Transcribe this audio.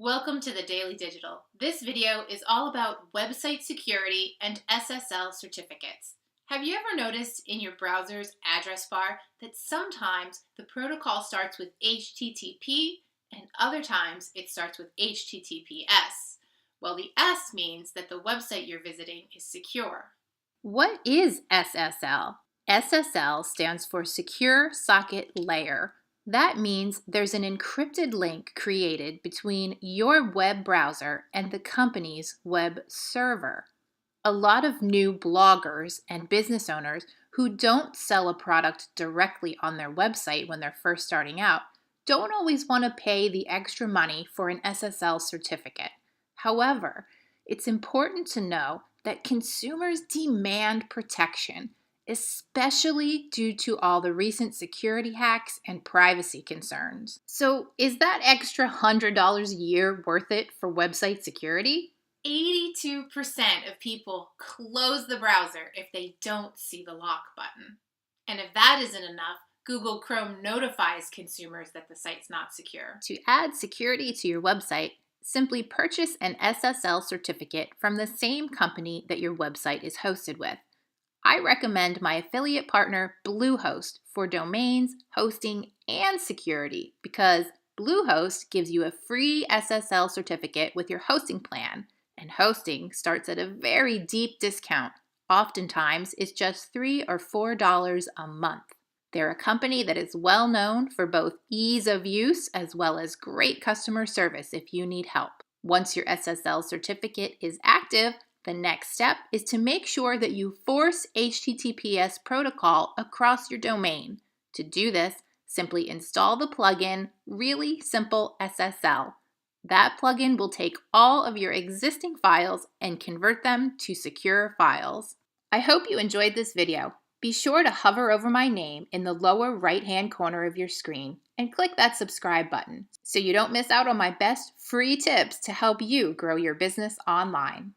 Welcome to the Daily Digital. This video is all about website security and SSL certificates. Have you ever noticed in your browser's address bar that sometimes the protocol starts with HTTP and other times it starts with HTTPS? Well, the S means that the website you're visiting is secure. What is SSL? SSL stands for Secure Socket Layer. That means there's an encrypted link created between your web browser and the company's web server. A lot of new bloggers and business owners who don't sell a product directly on their website when they're first starting out don't always want to pay the extra money for an SSL certificate. However, it's important to know that consumers demand protection, especially due to all the recent security hacks and privacy concerns. So, is that extra $100 a year worth it for website security? 82% of people close the browser if they don't see the lock button. And if that isn't enough, Google Chrome notifies consumers that the site's not secure. To add security to your website, simply purchase an SSL certificate from the same company that your website is hosted with. I recommend my affiliate partner Bluehost for domains, hosting, and security because Bluehost gives you a free SSL certificate with your hosting plan, and hosting starts at a very deep discount. Oftentimes, it's just $3 or $4 a month. They're a company that is well known for both ease of use as well as great customer service if you need help. Once your SSL certificate is active, the next step is to make sure that you force HTTPS protocol across your domain. To do this, simply install the plugin Really Simple SSL. That plugin will take all of your existing files and convert them to secure files. I hope you enjoyed this video. Be sure to hover over my name in the lower right-hand corner of your screen and click that subscribe button so you don't miss out on my best free tips to help you grow your business online.